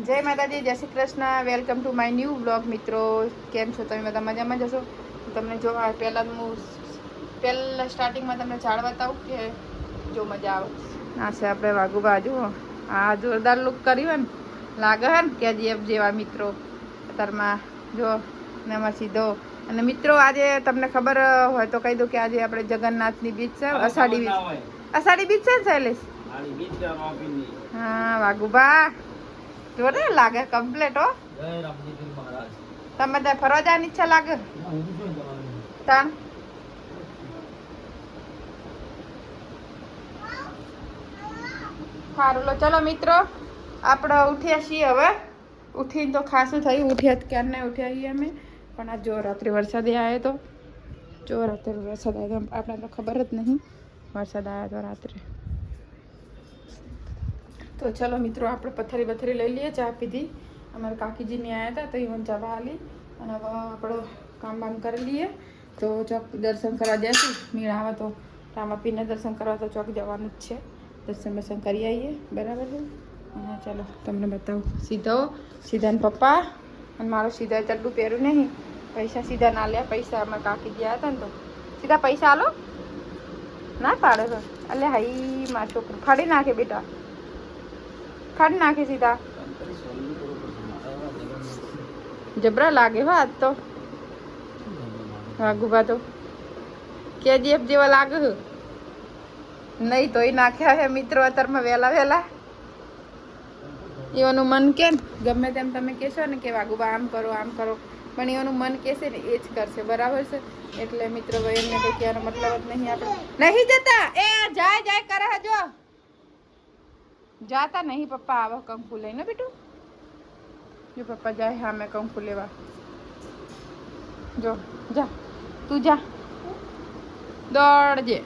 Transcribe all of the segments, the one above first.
જય માતાજી, જય Shri Krishna. Welcome to my new blog. મિત્રો કેમ છો તમે? બધા મજામાં જશો. તમને જો પહેલાં સ્ટાર્ટિંગમાં તમને ઝાડ બતાવું કે જો મજા આવે. આ છે આપણે વાઘુ બાજુ. આ જોરદાર લુક કર્યું ને, લાગે હે ને કેજીએફ જેવા. મિત્રો અત્યારમાં જો એમાં સીધો. અને મિત્રો આજે તમને ખબર હોય તો કહી દઉં કે આજે આપણે જગન્નાથની બીચ છે, અષાઢી બીચ છે ને શૈલેષ? હા વાઘુબા જો ને લાગે કમ્પ્લેટ હો. તમે ત્યાં ફરવા જવાની ઈચ્છા લાગે તાન? સારું લો ચલો મિત્રો, આપણે ઉઠ્યા છીએ હવે. ઉઠીને તો ખાસું થયું. ઉઠ્યા ક્યારના ઉઠ્યા છીએ અમે. પણ આ જો રાત્રે વરસાદ આવ્યો તો. જો રાત્રે વરસાદ આવ્યો તો આપણે તો ખબર જ નહીં વરસાદ આવ્યો તો રાત્રે. તો ચલો મિત્રો, આપણે પથ્થરી લઈ લઈએ. ચા પીધી, અમારા કાકીજીને આવ્યા હતા તો એને ચા હાલી. અને હવે આપણો કામ બામ કરી લઈએ. તો ચોક દર્શન કરવા જઈશું. મીણ આવે તો રામાપીને દર્શન કરવા તો ચોક જવાનું જ છે. દર્શન કરી આવીએ, બરાબર છે. અને ચાલો તમને બતાવું. સીધાને પપ્પા અને મારો સીધા ચડ્ડું પહેર્યું નહીં. પૈસા સીધા ના લ્યા. પૈસા અમારા કાકીજી આવ્યા હતા ને તો સીધા પૈસા આલો ના પાડે તો. એટલે હાઈ મારો છોકરો ફાડી નાખે બેટા, ફાડી નાખે સીધા. જબરા લાગે હો આજ તો વાઘુબા તો. કેજીએફ જેવા લાગે છે. નહીં તોય નાખ્યા હે મિત્રો અત્યારમાં વહેલા. એવાનું મન કે ગમે તેમ તમે કહેશો ને કે વાઘુબા આમ કરો આમ કરો, પણ એવાનું મન કહેશે ને એ જ કરશે, બરાબર છે. એટલે મિત્રો એમને કોઈ કહેવાનો મતલબ જ નહીં. આપણે નહીં જતા. એ જાય કરે જો જાતા નહીં. પપ્પા આવો કંકુ લઈને બેટું. જો પપ્પા જાય હા મેં કંકુ લેવા. જો જા તું જા, દોડજે.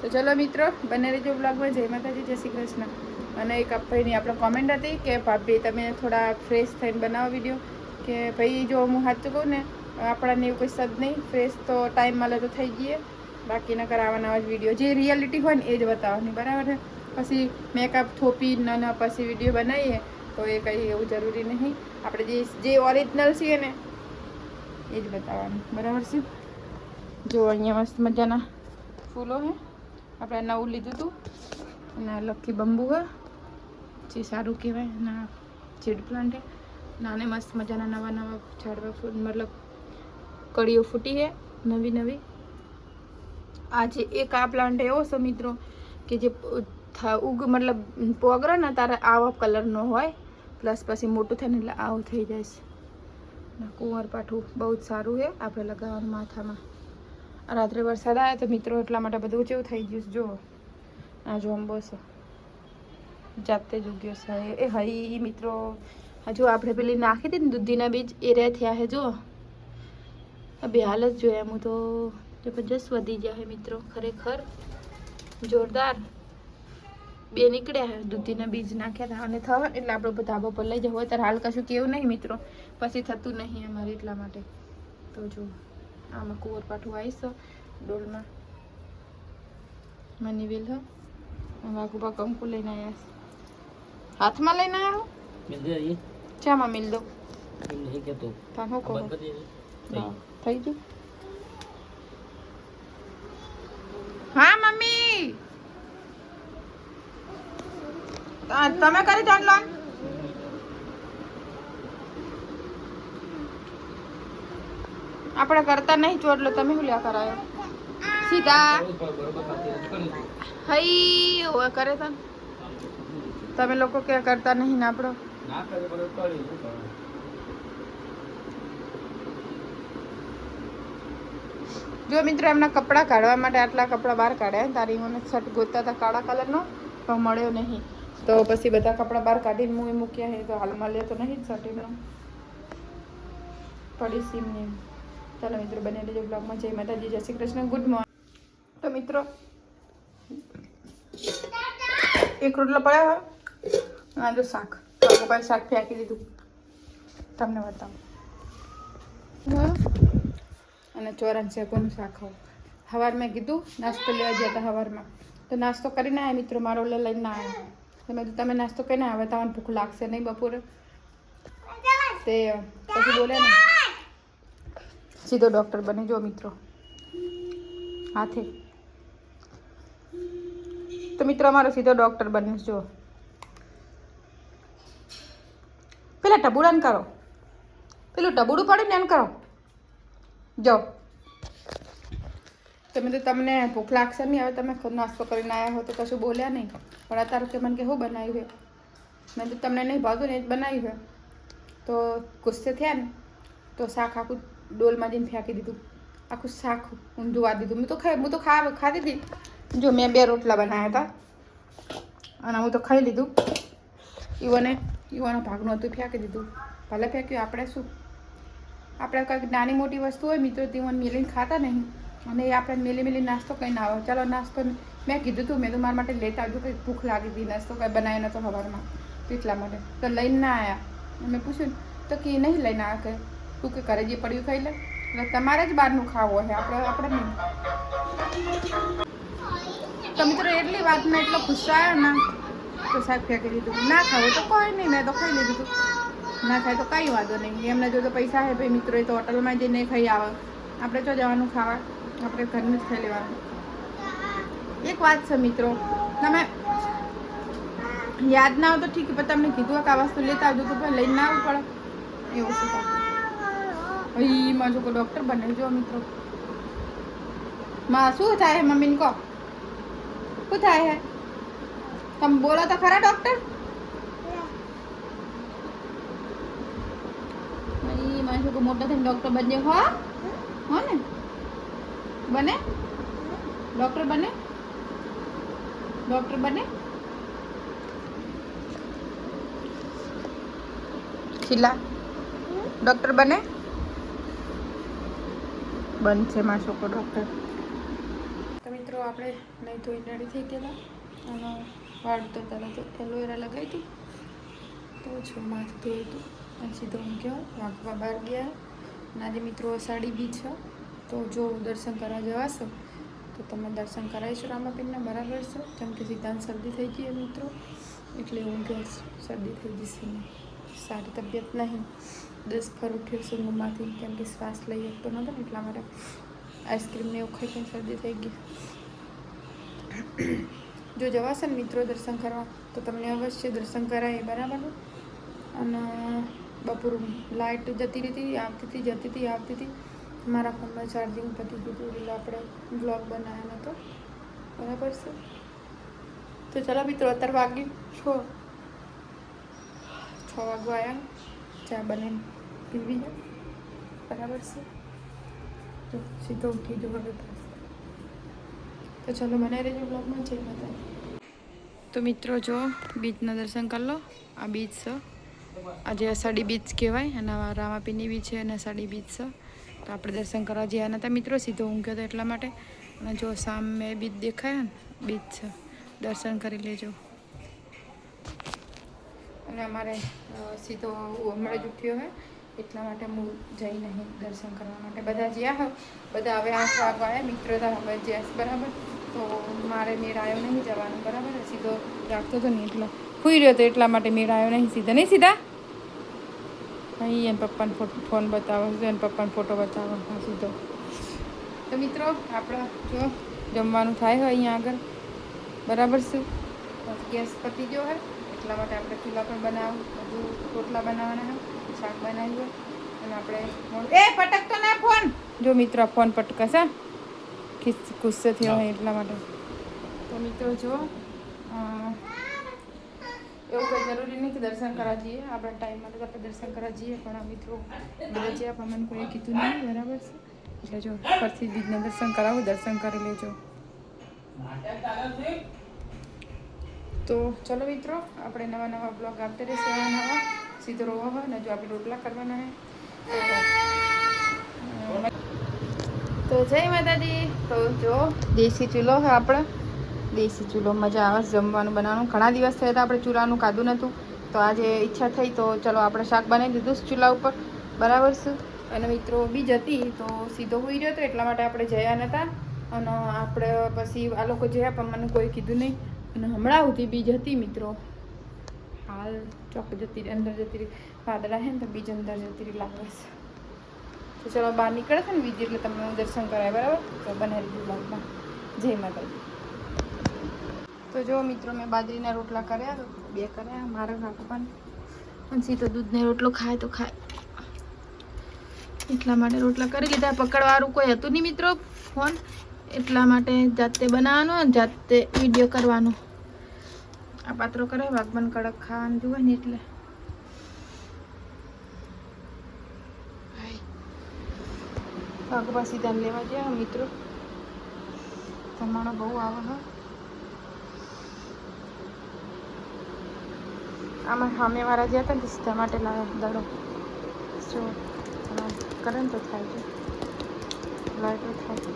તો ચલો મિત્રો, બને રહેજો બ્લોગમાં. જય માતાજી, જય શ્રી કૃષ્ણ. અને એક ભાઈની આપણે કોમેન્ટ હતી કે ભાભી તમે થોડા ફ્રેશ થઈને બનાવો વિડીયો. કે ભાઈ જો હું સાચું કહું ને, આપણાને એવું કોઈ સદ નહીં. ફ્રેશ તો ટાઈમ મળે તો થઈ જઈએ. બાકી ન કરાવવાના જ વિડીયો જે રિયાલિટી હોય ને એ જ બતાવવાની, બરાબર છે. પછી મેકઅપ થોપી ન પછી વિડીયો બનાવીએ તો એ કંઈ એવું જરૂરી નહીં. આપણે જે ઓરિજિનલ છીએ ને એ જ બતાવવાનું, બરાબર છે. જો અહીંયા મસ્ત મજાના ફૂલો છે. આપણે નવું લીધું હતું અને લકી બંબુ હે જે સારું કહેવાય. ના જેડ પ્લાન્ટ હે નાને મસ્ત મજાના નવા ઝાડવા ફૂલ મતલબ કળીઓ ફૂટી છે નવી. આજે એક આ પ્લાન્ટ એવો છે મિત્રો કે જે મતલબ પોગરે ને તારે આવા કલરનો હોય, પ્લસ પછી મોટું થાય ને એટલે આવું થઈ જાય છે. કુંવર પાઠું બહુ જ સારું છે આપણે લગાવવાનું માથામાં. રાત્રે વરસાદ આવ્યો તો મિત્રો એટલા માટે બધું કેવું થઈ ગયું. જો આ જો અંબો છે જાતે જ ઉગ્યો છે. એ હઈ મિત્રો હજુ આપણે પેલી નાખી હતી ને દૂધીના બીજ એ રહ્યા થયા છે. જો બે હાલ જ જોયા હું તો જબરજસ્ત વધી જાય મિત્રો, ખરેખર જોરદાર. બે નીકળ્યા છે દૂધીના બીજ નાખ્યા હતા. અને થવા એટલે આપણે ધાબા પર લઈ જવું. અત્યારે હાલ કશું કેવું નહીં મિત્રો, પછી થતું નહીં અમારે એટલા માટે. તો જો આમાં કુંવર પાઠું આવીશ ડોલમાં મની વેલ હો. વાઘુબા કંકુ લઈને આવ્યા હાથમાં લઈને આવ્યા હો. ચામાં મિલ દો હું કહું થઈ ગયું. હા મમ્મી તમે કરી જાણ લો. આપણે કરતા નહીં ચોટલો, તમે શું લ્યા કરાયો સીધા હઈ હવે કરે તો તમે લોકો કે કરતા નહીં ને આપણો. જો મિત્રો એમના કપડાં કાઢવા માટે આટલા કપડાં બહાર કાઢ્યા. તારી મને શર્ટ ગોતતા હતા કાળા કલરનો પણ મળ્યો નહીં. તો પછી બધા કપડાં બહાર કાઢીને મૂક્યા છે. તો હાલમાં લે તો નહીં જ શર્ટ એમનો પડી સીમ ને. ચાલો મિત્રો બને લેજો બ્લોગમાં. જય માતાજી, જય શ્રી કૃષ્ણ, ગુડ મોર્નિંગ. તો મિત્રો એક રોટલો પડ્યો હોય આ જો શાક શાક ફેંકી દીધું તમને બતાવું. અને ચોરાન શેકોનું શાક હોય. સવાર મેં કીધું નાસ્તો લેવા ગયા હતા સવારમાં તો નાસ્તો કરીને આવ્યા મિત્રો. મારો લઈને આવ્યા તમે નાસ્તો કરીને આવે તમને ભૂખ લાગશે નહીં બપોરે તે પછી બોલે ને સીધો ડૉક્ટર બની જો મિત્રો હાથે તો મિત્રો અમારો સીધો ડૉક્ટર બનીશ જો પેલા ટબુડાને કરો પેલું ટબુડું પડે ને એમ કરો જો તમે તો તમને ભૂખ લાગશે નહીં હવે તમે ખુદ નાસ્તો કરીને આવ્યા હો તો કશું બોલ્યા નહીં પણ અત્યારે કે મને કે શું બનાવ્યું છે મેં તો તમને નહીં ભાવતું ને એ જ બનાવ્યું છે તો ગુસ્સે થયા ને તો શાક આખું ડોલમાં જઈને ફેંકી દીધું આખું શાક ઊંધું વા દીધું હું તો ખાધી હતી જો મેં 2 રોટલા બનાવ્યા હતા અને હું તો ખાઈ લીધું ઈવોના ભાગનું હતું ફેંકી દીધું ભલે ફેંક્યું આપણે શું આપણે કંઈક નાની મોટી વસ્તુ હોય મિત્રો તેમાં મેલીને ખાતા નહીં અને એ આપણે મેલી નાસ્તો કરીને આવે ચાલો નાસ્તો મેં કીધું હતું મેં તો મારા માટે લેતા આવજો કંઈક ભૂખ લાગી હતી નાસ્તો કંઈ બનાવ્યો નહોતો સવારમાં તો એટલા માટે તો લઈને ના આવ્યા મેં પૂછ્યું તો કે નહીં લઈને આવ્યા કે તું કે ઘરે જે પડ્યું ખાઈ લે એટલે તમારે જ બહારનું ખાવું હોય આપણે નહીં તો મિત્રો એટલી વાતમાં એટલો ગુસ્સો આવ્યો ને તો શાક ફેંકી દીધું ના ખાવું તો કોઈ નહીં મેં તો ખાઈ લીધું ના ખાય તો કંઈ વાંધો નહીં એમને જો તો પૈસા છે ભાઈ મિત્રો એ તો હોટલમાં જઈને ખાઈ આવે આપણે તો જવાનું ખાવા આપણે ઘરનું જ ખાઈ લેવાનું એક વાત છે મિત્રો તમે યાદ ના આવે તો ઠીક પણ તમને કીધું કે આ વસ્તુ લેતા આવજો તો ભાઈ લઈને ના આવવું પડે એવું શું ભાઈ માં જો ડૉક્ટર બને જો મિત્રો માં શું થાય મમ્મીને કહો શું થાય હે તમે બોલો તો ખરા ડૉક્ટર ભાઈ માં જો મોટા થઈને ડૉક્ટર બનજે હો ને બને ડૉક્ટર બને શીલા ડૉક્ટર બનશે માં છોકરો ડૉક્ટર તો મિત્રો આપણે નહીં ધોઈ રેડી થઈ ગયેલા અને વાળ તો તરત એલોવેરા લગાવી હતું તો છો માથું ધોયું હતું અને સીધો મૂક્યો વાંકવા બહાર ગયા અને આજે મિત્રો અષાઢી બીજ છે તો જો દર્શન કરવા જવાશો તો તમે દર્શન કરાવીશું રામાપીરના બરાબર છે કેમ કે સીધાને શરદી થઈ ગઈ મિત્રો એટલે હું શરદી થઈ જશે સારી તબિયત નહીં 10 ફર ઉઠ્યો સૂંઘમાંથી કેમ કે શ્વાસ લઈ શકતો નહોતો ને એટલા માટે આઈસ્ક્રીમને એવું ખાઈ પણ શરદી થઈ ગઈ જો જવાશે ને મિત્રો દર્શન કરવા તો તમને અવશ્ય દર્શન કરાય બરાબર અને બપોર લાઇટ જતી હતી મારા ફોનમાં ચાર્જિંગ પતી ગયું એટલે આપણે બ્લોગ બનાવ્યો નહોતો બરાબર છે તો ચાલો મિત્રો અત્યારે વાગ્યું 6 વાગવા આવ્યા ચા બને પીવી બરાબર છે તો સીધો ઉઠી જો હવે તો ચાલો બનાવી રહેજો બ્લોગમાં જય માતા તો મિત્રો જો બીચના દર્શન કરી લો આ બીચ છે આજે અષાઢી બીચ કહેવાય અને રામાપીરની બી છે અને અષાઢી બીચ છે તો આપણે દર્શન કરવા જ્યાં નહોતા મિત્રો સીધો ઊંઘ્યો હતો એટલા માટે અને જો સામે બીચ દેખાય ને બીચ છે દર્શન કરી લેજો અને અમારે સીધો હમણાં જ ઉઠ્યો હોય એટલા માટે હું જઈ નહીં દર્શન કરવા માટે બધા જ્યાં હોય બધા હવે 8 વાગવા આવ્યા મિત્રો હવે જ્યાં બરાબર તો મારે મેળ આવ્યો નહીં જવાનું બરાબર સીધો રાખતો હતો ને એટલા ખુઈ રહ્યો હતો એટલા માટે મેળ આવ્યો નહીં સીધા અહીં એને પપ્પાને ફોન બતાવો એને પપ્પાને ફોટો બતાવો હા સીધો તો મિત્રો આપણે જો જમવાનું થાય હોય અહીંયા આગળ બરાબર છે ગેસ પતી ગયો હોય એટલા માટે આપણે ચૂલા પણ બનાવું બધું રોટલા બનાવવાના હોય શાક બનાવ્યું અને આપણે પટકતો ના ફોન જો મિત્રો ફોન પટકશે ગુસ્સે થયો હોય એટલા માટે તો મિત્રો જો એવું કંઈ જરૂરી નહીં કે દર્શન કરવા જઈએ આપણા ટાઈમ માટે આપણે દર્શન કરવા જઈએ પણ મિત્રો બધા જે આપણે મને કોઈએ કીધું નહીં બરાબર છે એટલે જો ફરથી બીજના દર્શન કરાવું દર્શન કરી લેજો તો ચલો મિત્રો આપણે નવા બ્લોગ આપતા રહેશે નવા સીધો રોવા હોય ને જો આપણે રોટલા કરવાના હોય તો જય માતાજી તો જો દેશી ચૂલો છે આપણે દેશી ચૂલો મજા આવે જમવાનું બનાવવાનું ઘણા દિવસ થયા હતા આપણે ચૂલાનું ખાધું નહોતું તો આજે ઈચ્છા થઈ તો ચલો આપણે શાક બનાવી દીધું ચૂલા ઉપર બરાબર છે અને મિત્રો બીજ હતી તો સીધો હોઈ રહ્યો હતો એટલા માટે આપણે જયા નહોતા અને આપણે પછી આ લોકો જયા પણ મને કોઈ કીધું નહીં અને હમણાં સુધી બીજ હતી મિત્રો હાલ ચોક જતી રહી, અંદર જતી રહી. વાદળા છે ને તો બીજ અંદર જતી રહી લાગે છે. તો ચલો બહાર નીકળે છે ને બીજી એટલે તમને દર્શન કરાય, બરાબર? તો બનાવી બ્લોગમાં. જય માતાજી. તો જો મિત્રો મેં બાજરીના રોટલા કર્યા, તો 2 કર્યા મારા કાકુપાને. પછી તો દૂધને રોટલો ખાય તો ખાય, એટલા માટે રોટલા કરી લીધા. પકડવાળું કોઈ હતું નહીં મિત્રો ફોન, એટલા માટે જાતે બનાવવાનો, જાતે વિડીયો કરવાનો. આ પાત્રો કરે વાગબન કડક ખાવાનું જોવે ને એટલે. વાગવા સીધા લેવા ગયા મિત્રો, તમારો બહુ આવે હા. આમાં સામે વાળા ગયા હતા ને સીધા માટે લાવ્યા દડો. જો કરે ને તો થાય છે, લાઈટો થાય.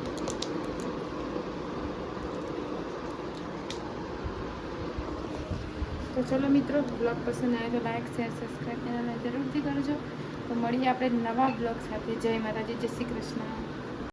તો ચલો મિત્રો, બ્લોગ પસંદ આવે તો લાઈક શેર સબસ્ક્રાઈબ ચેનલને જરૂરથી કરજો. તો મળીએ આપણે નવા બ્લોગ સાથે. જય માતાજી, જય શ્રી કૃષ્ણ.